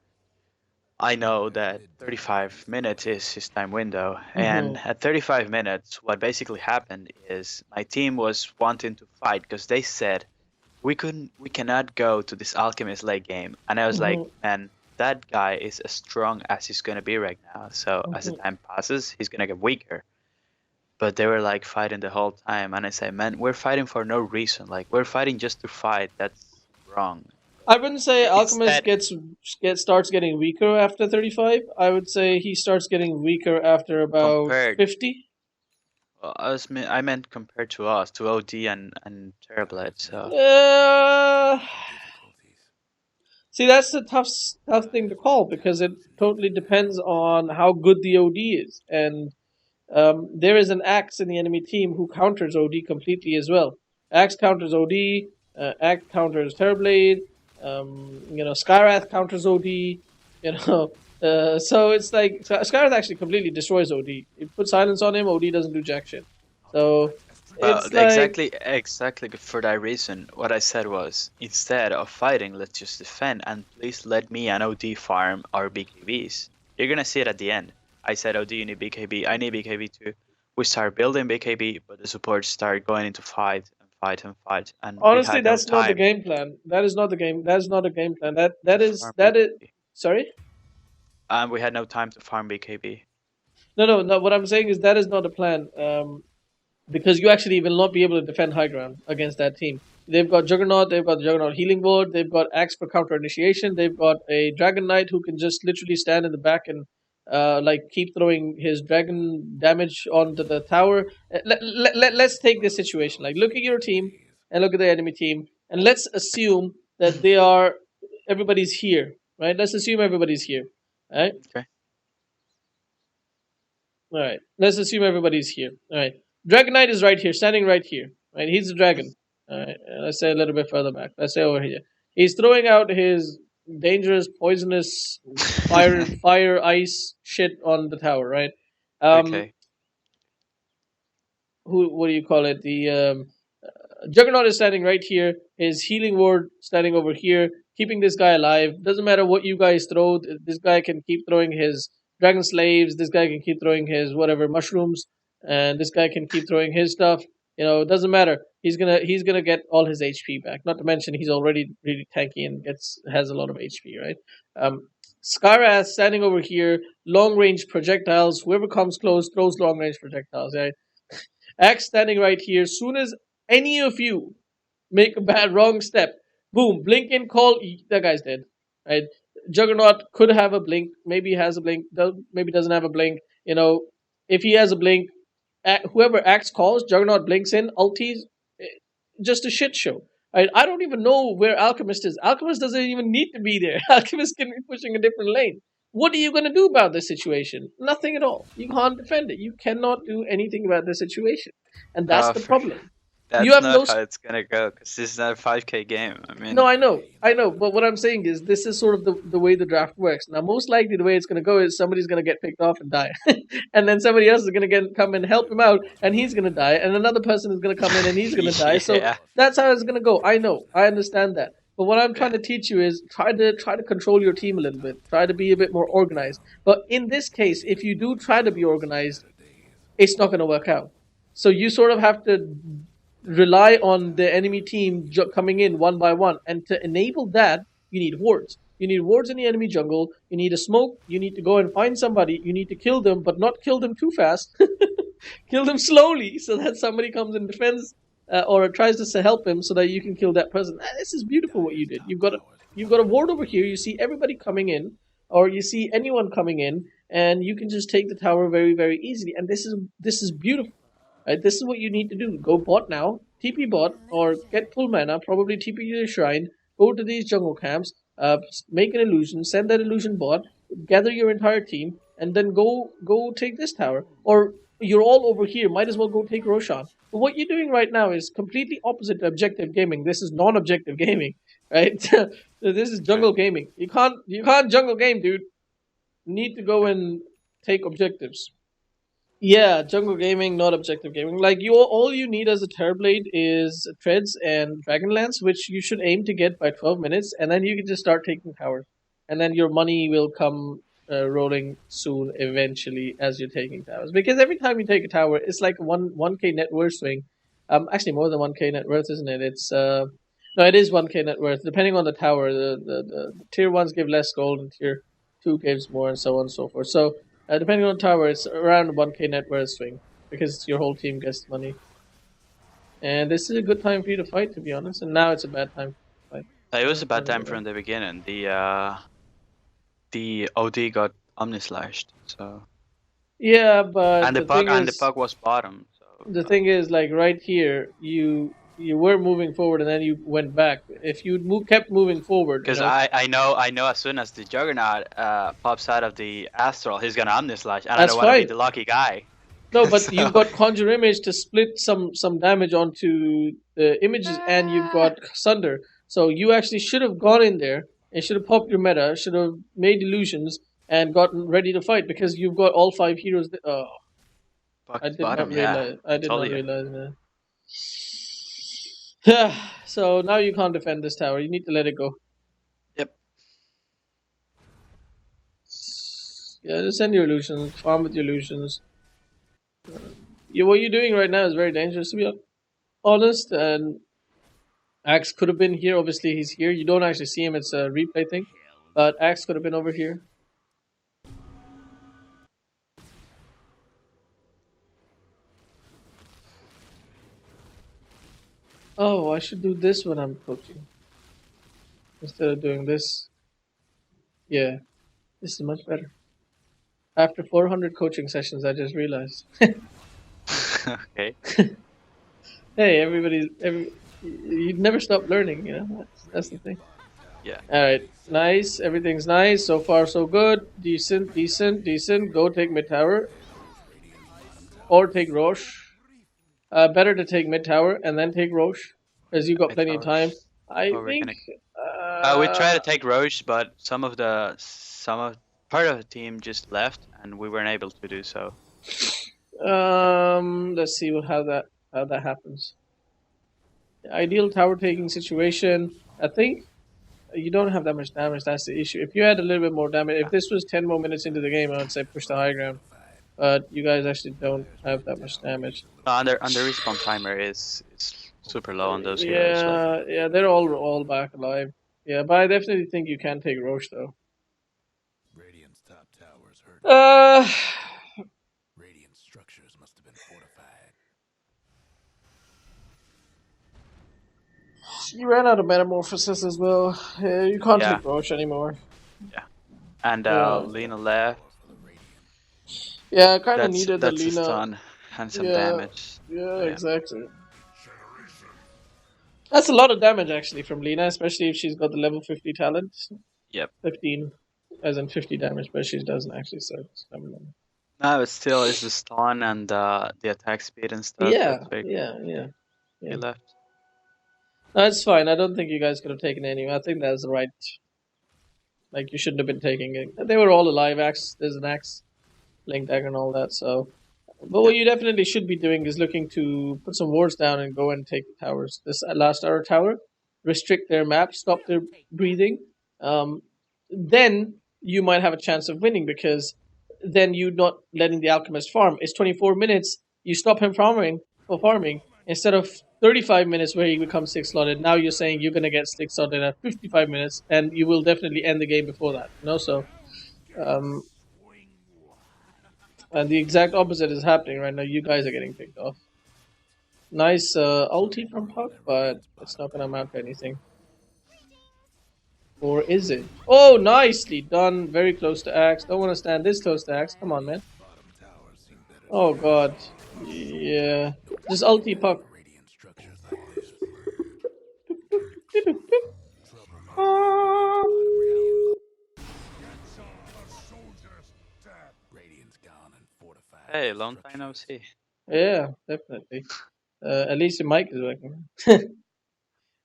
Speaker 2: I know that 35 minutes is his time window. And
Speaker 1: Hmm.
Speaker 2: at 35 minutes, what basically happened is my team was wanting to fight because they said we cannot go to this Alchemist late game. And I was like,
Speaker 1: Hmm.
Speaker 2: man, that guy is as strong as he's gonna be right now. So as the
Speaker 1: Hmm.
Speaker 2: time passes, he's gonna get weaker. But they were like fighting the whole time, and I said, man, we're fighting for no reason. Like we're fighting just to fight. That's wrong.
Speaker 1: I wouldn't say Alchemist
Speaker 2: Instead,
Speaker 1: starts getting weaker after 35. I would say he starts getting weaker after about
Speaker 2: compared,
Speaker 1: 50.
Speaker 2: I meant compared to us, to OD and Terrorblade. So
Speaker 1: Uh, See, that's the tough thing to call because it totally depends on how good the OD is, and there is an Axe in the enemy team who counters OD completely as well. Axe counters OD, Axe counters Terrorblade, Skyrath counters OD, you know. So it's like Skyrath actually completely destroys OD. You put silence on him, OD doesn't do jack shit. So it's like
Speaker 2: exactly for that reason, what I said was instead of fighting, let's just defend and please let me and OD farm our BKBs. You're gonna see it at the end. I said, OD, you need BKB, I need BKB too. We start building BKB, but the supports start going into fight and fight and fight, and we
Speaker 1: honestly,
Speaker 2: had no
Speaker 1: that's not the
Speaker 2: time
Speaker 1: game plan. That is not the game. That is not a game plan. That
Speaker 2: to
Speaker 1: that is
Speaker 2: farm
Speaker 1: that is.
Speaker 2: BKB.
Speaker 1: Sorry.
Speaker 2: And we had no time to farm BKB.
Speaker 1: No, no, no. What I'm saying is that is not a plan. Because you actually will not be able to defend high ground against that team. They've got Juggernaut, they've got the Juggernaut healing ward, they've got Axe for counter initiation, they've got a Dragon Knight who can just literally stand in the back and like keep throwing his dragon damage onto the tower. Let's take this situation. Like, look at your team and look at the enemy team, and let's assume that they are everybody's here, right? Let's assume everybody's here, right?
Speaker 2: Okay.
Speaker 1: All right. Let's assume everybody's here. All right. Dragon Knight is right here, standing right here. Right. He's a dragon. All right. Let's say a little bit further back. Let's say over here. He's throwing out his dangerous, poisonous fire, ice shit on the tower. Right. Um.
Speaker 2: Okay.
Speaker 1: What do you call it? The Juggernaut is standing right here. His healing ward standing over here, keeping this guy alive. Doesn't matter what you guys throw. This guy can keep throwing his dragon slaves. This guy can keep throwing his whatever mushrooms, and this guy can keep throwing his stuff. It doesn't matter. He's gonna get all his HP back. Not to mention he's already really tanky and has a lot of HP, right? Um, Skyraz standing over here, long range projectiles. Whoever comes close throws long range projectiles. Right? Axe standing right here. Soon as any of you make a bad wrong step, boom, blink in, call. That guy's dead. Right? Juggernaut could have a blink. Maybe he has a blink. Maybe doesn't have a blink. If he has a blink, whoever Axe calls, Juggernaut blinks in, ultis, eh, just a shit show. I don't even know where Alchemist is. Alchemist doesn't even need to be there. Alchemist can be pushing a different lane. What are you going to do about this situation? Nothing at all. You can't defend it. You cannot do anything about the situation. And that's the
Speaker 2: For,
Speaker 1: problem. You
Speaker 2: that's
Speaker 1: have no
Speaker 2: not how it's gonna go because this is not a 5K game. I
Speaker 1: no,
Speaker 2: mean,
Speaker 1: I know. But what I'm saying is, this is sort of the way the draft works. Now, most likely, the way it's going to go is somebody's going to get picked off and die, and then somebody else is going to come and help him out, and he's going to die, and another person is going to come in and he's going to die. So
Speaker 2: yeah,
Speaker 1: that's how it's going to go. I know, I understand that. But what I'm trying to teach you is try to control your team a little bit. Try to be a bit more organized. But in this case, if you do try to be organized, it's not going to work out. So you sort of have to rely on the enemy team coming in one by one. And to enable that, you need wards. You need wards in the enemy jungle. You need a smoke. You need to go and find somebody. You need to kill them, but not kill them too fast. Kill them slowly so that somebody comes and defends or tries to help him so that you can kill that person. This is beautiful what you did. You've got a ward over here. You see everybody coming in, or you see anyone coming in, and you can just take the tower very, very easily. And this is beautiful. Right? This is what you need to do. Go bot now, TP bot, or get full mana, probably TP to the shrine, go to these jungle camps, make an illusion, send that illusion bot, gather your entire team, and then go take this tower. Or you're all over here, might as well go take Roshan. But what you're doing right now is completely opposite to objective gaming. This is non-objective gaming, right? This is jungle gaming. You can't jungle game, dude. You need to go and take objectives. Yeah, jungle gaming, not objective gaming. Like all you need as a Terrorblade is treads and Dragonlance, which you should aim to get by 12 minutes, and then you can just start taking towers, and then your money will come rolling soon, eventually, as you're taking towers. Because every time you take a tower, it's like one k net worth swing. Actually more than 1k net worth, isn't it? It's no, it is 1k net worth, depending on the tower. The tier ones give less gold, and tier two gives more, and so on and so forth. So depending on the tower, it's around 1k net worth swing because your whole team gets money. And this is a good time for you to fight, to be honest. And now it's a bad time to fight.
Speaker 2: it was a bad time from the beginning. The OD got omnislashed, so
Speaker 1: Yeah, but
Speaker 2: and the puck was bottom. So
Speaker 1: the thing is, like right here, you were moving forward and then you went back. If you kept moving forward,
Speaker 2: because I know as soon as the Juggernaut pops out of the Astral, he's gonna omnislash, and I
Speaker 1: that's
Speaker 2: don't want to be
Speaker 1: fine.
Speaker 2: the lucky guy.
Speaker 1: No, but
Speaker 2: So-
Speaker 1: you've got Conjure Image to split some damage onto the images, and you've got Sunder. So you actually should have gone in there and should have popped your meta, should have made illusions, and gotten ready to fight because you've got all 5 heroes.
Speaker 2: Puck
Speaker 1: I
Speaker 2: is
Speaker 1: did
Speaker 2: bottom,
Speaker 1: not realize.
Speaker 2: yeah.
Speaker 1: I did
Speaker 2: told
Speaker 1: not
Speaker 2: you.
Speaker 1: realize that. So now you can't defend this tower. You need to let it go.
Speaker 2: Yep.
Speaker 1: Yeah, just send your illusions. Farm with your illusions. What you're doing right now is very dangerous, to be honest. And Axe could have been here. Obviously, he's here. You don't actually see him. It's a replay thing. But Axe could have been over here. Oh, I should do this when I'm coaching instead of doing this. Yeah, this is much better. After 400 coaching sessions, I just realized.
Speaker 2: Okay.
Speaker 1: Hey, you'd never stop learning, you know. That's the thing.
Speaker 2: Yeah.
Speaker 1: All right, nice. Everything's nice so far, so good. Decent, decent, decent. Go take mid tower or take Roche. Better to take mid tower and then take Roche, as you got
Speaker 2: Mid
Speaker 1: plenty of time.
Speaker 2: towers.
Speaker 1: I
Speaker 2: Oh, we're
Speaker 1: think.
Speaker 2: gonna. We tried to take Roche, but part of the team just left, and we weren't able to do so.
Speaker 1: Let's see how that happens. Ideal tower taking situation. I think you don't have that much damage. That's the issue. If you had a little bit more damage, if this was 10 more minutes into the game, I would say push the high ground. But you guys actually don't have that much damage.
Speaker 2: Under respawn timer is super low on those heroes.
Speaker 1: Yeah, they're all back alive. Yeah, but I definitely think you can take Roche though. Uh,
Speaker 3: Radiant structures must have been fortified.
Speaker 1: you ran out of metamorphosis as well. You can't
Speaker 2: Yeah,
Speaker 1: take Roche anymore.
Speaker 2: yeah. And
Speaker 1: Yeah,
Speaker 2: Lena left.
Speaker 3: For the Radiant.
Speaker 1: yeah. I kind of needed the
Speaker 2: That's a
Speaker 1: Lena.
Speaker 2: stun and some
Speaker 1: Yeah,
Speaker 2: damage.
Speaker 1: yeah,
Speaker 2: So yeah,
Speaker 1: exactly. That's a lot of damage actually from Lena, especially if she's got the level 50 talent.
Speaker 2: yep.
Speaker 1: 15, as in 50 damage, but she doesn't actually start stamina.
Speaker 2: No, but still, it's the stun and the attack speed and stuff.
Speaker 1: Yeah,
Speaker 2: That's very
Speaker 1: yeah,
Speaker 2: cool.
Speaker 1: yeah,
Speaker 2: He
Speaker 1: yeah.
Speaker 2: left.
Speaker 1: That's fine. I don't think you guys could have taken any. I think that's the right. Like you shouldn't have been taking it. They were all alive. Axe, there's an axe, link dagger, and all that. So, but
Speaker 2: Yeah.
Speaker 1: what you definitely should be doing is looking to put some wards down and go and take the towers. This last hour tower, restrict their map, stop their breathing. Um, then you might have a chance of winning because then you're not letting the alchemist farm. It's 24 minutes. You stop him farming instead of 35 minutes where he becomes six slotted. Now you're saying you're gonna get six slotted at 55 minutes, and you will definitely end the game before that. So um, and the exact opposite is happening right now. You guys are getting picked off. Nice ulti from Puck, but it's not gonna amount to anything. Or is it? Oh, nicely done. Very close to Axe. Don't want to stand this close to Axe. Come on, man.
Speaker 3: Bottom towers seem better.
Speaker 1: Oh, God. Yeah. Just ulti Puck.
Speaker 3: Radiant structures like this. Radiant's gone and fortified.
Speaker 2: Hey, long time no see.
Speaker 1: Yeah, definitely. At least your mic is working.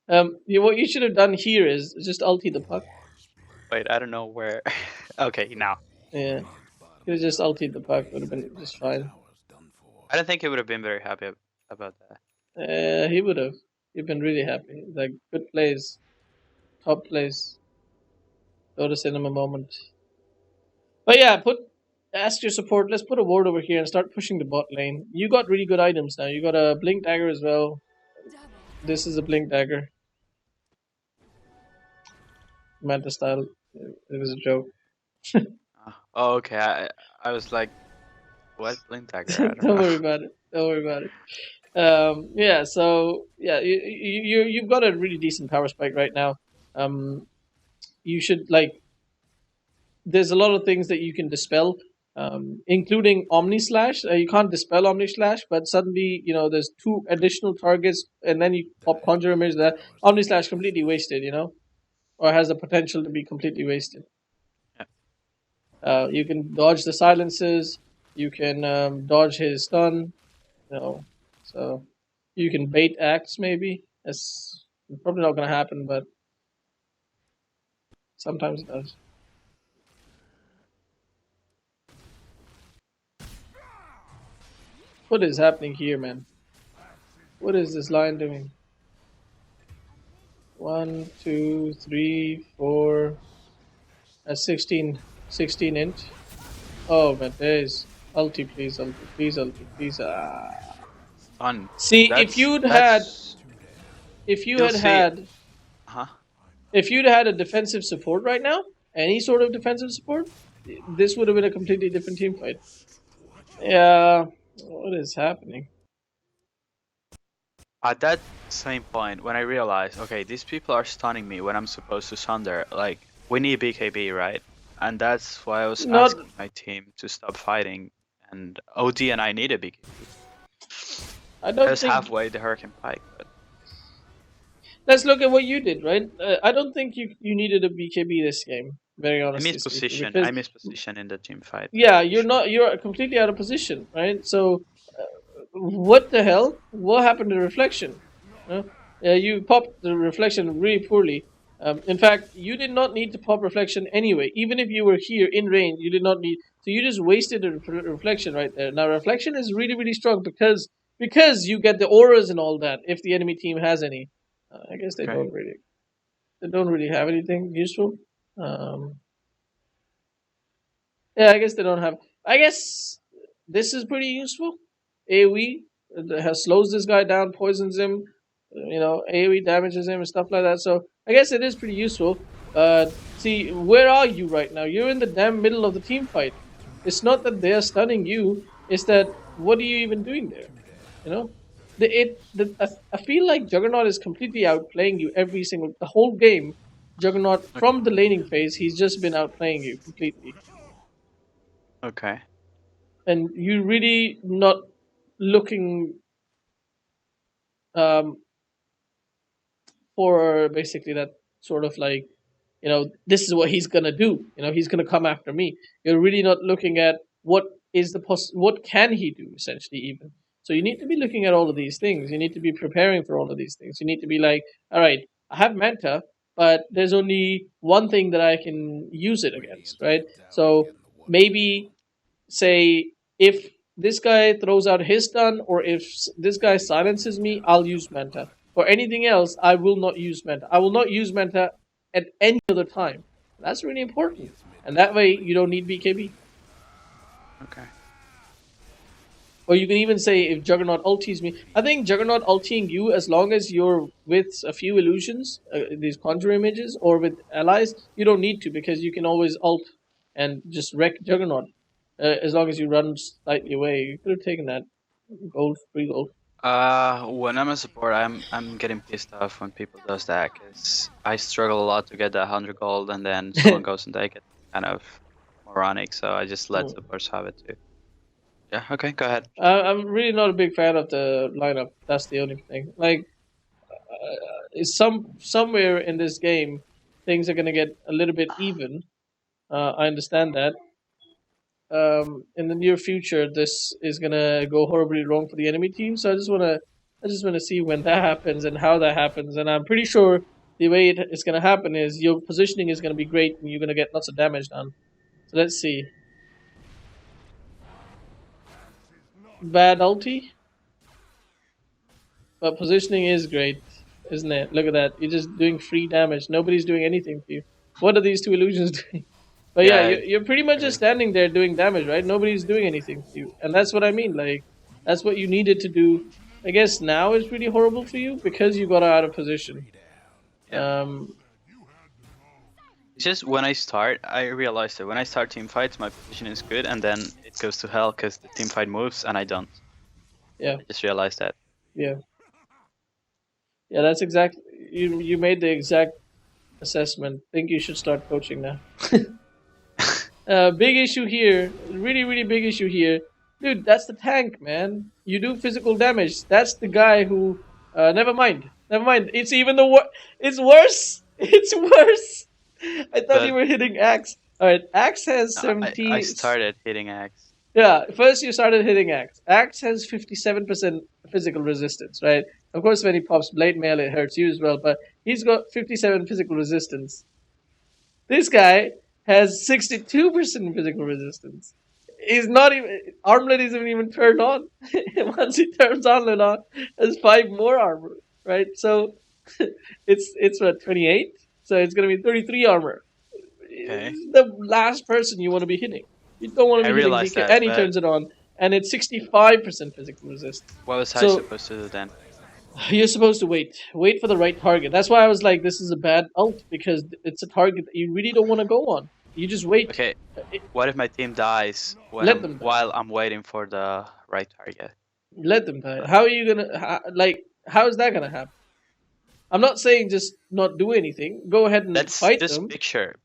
Speaker 1: What you should have done here is just ulti the Puck.
Speaker 2: Wait, I don't know where. Okay, now.
Speaker 1: Yeah. You just ulti the Puck. Would have been just fine.
Speaker 2: I don't think he would have been very happy about that.
Speaker 1: He would have. He'd been really happy. Like, good plays. Top plays. Dota cinema moment. But yeah, ask your support. Let's put a ward over here and start pushing the bot lane. You got really good items now. You got a blink dagger as well. This is a blink dagger. Manta style. It was a joke.
Speaker 2: Oh, okay. I was like, what blink dagger? I don't
Speaker 1: Don't
Speaker 2: know.
Speaker 1: worry about it. Don't worry about it. Yeah. So yeah, you've got a really decent power spike right now. You should like. There's a lot of things that you can dispel, including Omni Slash. You can't dispel Omni Slash, but suddenly there's two additional targets, and then you pop Conjure Image. That Omni Slash completely wasted, or has the potential to be completely wasted.
Speaker 2: Yeah.
Speaker 1: You can dodge the silences. You can dodge his stun. So you can bait Axe maybe. That's probably not going to happen, but sometimes it does. What is happening here, man? What is this line doing? 1, 2, 3, 4. That's 16 inch. Oh, my days. Ulti, please, ulti, please, ulti, please.
Speaker 2: Fun.
Speaker 1: See, if you had
Speaker 2: You'll see. Huh?
Speaker 1: if you'd had a defensive support right now, any sort of defensive support, this would have been a completely different team fight. Yeah, what is happening?
Speaker 2: At that same point, when I realized, okay, these people are stunning me when I'm supposed to sunder, like, we need BKB, right? And that's why I was asking my team to stop fighting, and OD and I need a BKB.
Speaker 1: I don't
Speaker 2: Just
Speaker 1: think
Speaker 2: halfway the Hurricane Pike, but
Speaker 1: let's look at what you did, right? I don't think you needed a BKB this game. Very honestly
Speaker 2: I missed position.
Speaker 1: because
Speaker 2: I missed position in the team fight.
Speaker 1: yeah, you're completely out of position, right? So, what the hell? What happened to reflection? You popped the reflection really poorly. In fact, you did not need to pop reflection anyway. Even if you were here in range, you did not need. So you just wasted a reflection right there. Now reflection is really really strong because you get the auras and all that. If the enemy team has any, I guess they don't really. They don't really have anything useful. Yeah, I guess they don't have. I guess this is pretty useful. AoE slows this guy down, poisons him. AoE damages him and stuff like that. So I guess it is pretty useful. See, where are you right now? You're in the damn middle of the team fight. It's not that they're stunning you. It's that what are you even doing there? You know, I feel like Juggernaut is completely outplaying you the whole game. Juggernaut
Speaker 2: Okay.
Speaker 1: from the laning phase, he's just been outplaying you completely,
Speaker 2: Okay.
Speaker 1: and you really not looking um, for basically that sort of like, this is what he's gonna do. He's gonna come after me. You're really not looking at what can he do essentially even. So you need to be looking at all of these things. You need to be preparing for all of these things. You need to be like, all right, I have Manta, but there's only one thing that I can use it against,
Speaker 3: Radiant's
Speaker 1: right?
Speaker 3: middle tower is
Speaker 1: So
Speaker 3: getting the water tower.
Speaker 1: maybe say if this guy throws out his stun or if this guy silences me, I'll use Manta. For anything else, I will not use Manta. I will not use Manta at any other time. That's really important.
Speaker 3: Radiant's mid
Speaker 1: And that
Speaker 3: tower
Speaker 1: way
Speaker 3: is
Speaker 1: you don't
Speaker 3: getting
Speaker 1: need BKB.
Speaker 2: Okay.
Speaker 1: Or you can even say if Juggernaut ulties me. I think Juggernaut ulting you, as long as you're with a few illusions, these conjure images, or with allies, you don't need to because you can always ult and just wreck Juggernaut. As long as you run slightly away, you could have taken that gold, free gold.
Speaker 2: When I'm a support, I'm getting pissed off when people does that because I struggle a lot to get that 100 gold, and then someone goes and take it. Kind of moronic, so I just let supports have it too. Yeah. Okay. Go ahead.
Speaker 1: I'm really not a big fan of the lineup. That's the only thing. Like, somewhere in this game, things are gonna get a little bit even. I understand that. In the near future, this is gonna go horribly wrong for the enemy team. So I just wanna see when that happens and how that happens. And I'm pretty sure the way it's gonna happen is your positioning is gonna be great and you're gonna get lots of damage done. So let's see. Bad ulti, but positioning is great, isn't it? Look at that. You're just doing free damage. Nobody's doing anything to you. What are these two illusions doing? But yeah,
Speaker 2: Yeah.
Speaker 1: you're pretty much just standing there doing damage, right? Nobody's doing anything to you, and that's what I mean. Like, that's what you needed to do. I guess now is really horrible for you because you got out of position.
Speaker 2: Yeah. It's just when I start, I realize that when I start team fights, my position is good, and then it goes to hell because the team fight moves and I don't.
Speaker 1: Yeah,
Speaker 2: I just realized that.
Speaker 1: yeah, yeah. That's exactly you made the exact assessment. Think you should start coaching now. Big issue here, really, really big issue here, dude. That's the tank, man. You do physical damage. That's the guy who. Never mind. Never mind. It's even It's worse. It's worse. I thought you
Speaker 2: But
Speaker 1: were hitting Axe. All right, Axe has
Speaker 2: I
Speaker 1: 70.
Speaker 2: started hitting Axe.
Speaker 1: Yeah, first you started hitting Axe. Axe has 57% physical resistance, right? Of course, when he pops Blade Mail, it hurts you as well, but he's got 57 physical resistance. This guy has 62% physical resistance. He's not even armlet isn't even turned on. Once he turns armlet on, there's 5 more armor, right? So it's what 28. So it's gonna be 33 armor.
Speaker 2: Okay.
Speaker 1: The last person you want to be hitting. You don't want
Speaker 2: I
Speaker 1: to be hitting
Speaker 2: realized
Speaker 1: DK,
Speaker 2: that,
Speaker 1: and he
Speaker 2: but
Speaker 1: turns it on, and it's 65% physical resist.
Speaker 2: what was I
Speaker 1: So
Speaker 2: supposed to do then?
Speaker 1: you're supposed to wait for the right target. That's why I was like, this is a bad ult because it's a target that you really don't want to go on. You just wait.
Speaker 2: Okay.
Speaker 1: It-
Speaker 2: What if my team dies
Speaker 1: Let them die.
Speaker 2: while I'm waiting for the right target?
Speaker 1: Let them die. How are you gonna How is that gonna happen? I'm not saying just not do anything. Go ahead and
Speaker 2: Let's
Speaker 1: fight
Speaker 2: just
Speaker 1: them.
Speaker 2: picture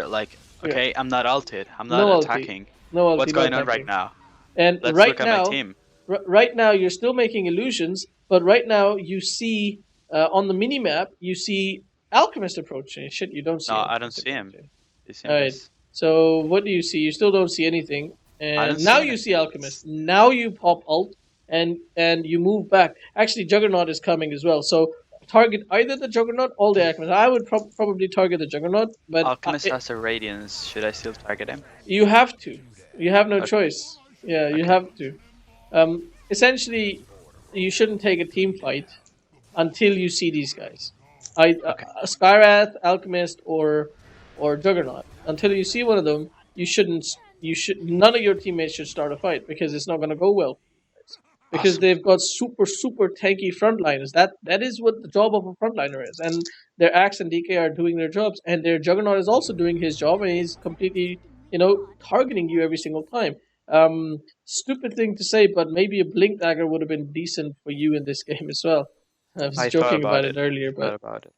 Speaker 2: like,
Speaker 1: Yeah.
Speaker 2: okay, I'm not ulted, I'm not
Speaker 1: No ulti.
Speaker 2: attacking.
Speaker 1: No ulti.
Speaker 2: What's
Speaker 1: No
Speaker 2: going on right
Speaker 1: attacking.
Speaker 2: now?
Speaker 1: And
Speaker 2: Let's
Speaker 1: right
Speaker 2: look at my
Speaker 1: now,
Speaker 2: team.
Speaker 1: right now you're still making illusions, but right now you see on the mini map you see Alchemist approaching. Shit, you don't see.
Speaker 2: No, I don't
Speaker 1: Alchemist
Speaker 2: see him.
Speaker 1: approaching.
Speaker 2: Is he
Speaker 1: All
Speaker 2: in
Speaker 1: right.
Speaker 2: this?
Speaker 1: So what do you see? You still don't see anything,
Speaker 2: I don't
Speaker 1: and
Speaker 2: see
Speaker 1: now you see
Speaker 2: anything.
Speaker 1: Alchemist. Now you pop ult, and you move back. Actually, Juggernaut is coming as well. So target either the Juggernaut or the Alchemist. I would probably target the Juggernaut, but
Speaker 2: Alchemist has a radiance. Should I still target him?
Speaker 1: you have to. You have no
Speaker 2: Okay.
Speaker 1: choice. Yeah, you
Speaker 2: Okay.
Speaker 1: have to. Essentially, you shouldn't take a team fight until you see these guys.
Speaker 2: Okay.
Speaker 1: Skyrath, Alchemist, or Juggernaut. Until you see one of them, you shouldn't. You should. None of your teammates should start a fight because it's not going to go well. Because
Speaker 2: Awesome.
Speaker 1: they've got super tanky frontliners. That is what the job of a frontliner is, and their Axe and DK are doing their jobs, and their Juggernaut is also doing his job, and he's completely targeting you every single time. Stupid thing to say, but maybe a blink dagger would have been decent for you in this game as well. I was
Speaker 2: I thought
Speaker 1: joking
Speaker 2: about
Speaker 1: about it
Speaker 2: it.
Speaker 1: earlier,
Speaker 2: Thought
Speaker 1: but
Speaker 2: about it.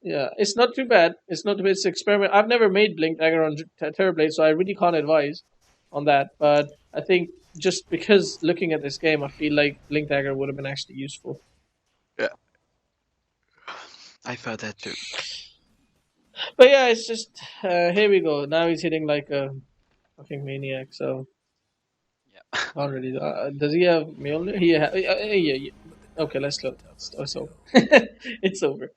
Speaker 1: yeah, it's not too bad. It's not too bad. It's an experiment. I've never made blink dagger on Terrorblade, so I really can't advise on that. But I think just because looking at this game, I feel like blink dagger would have been actually useful.
Speaker 2: Yeah. I thought that too.
Speaker 1: But yeah, it's just here we go. Now he's hitting like a fucking maniac. So
Speaker 2: Yeah.
Speaker 1: already, does he have Mjolnir? Yeah. Okay, let's go. It's over. It's over.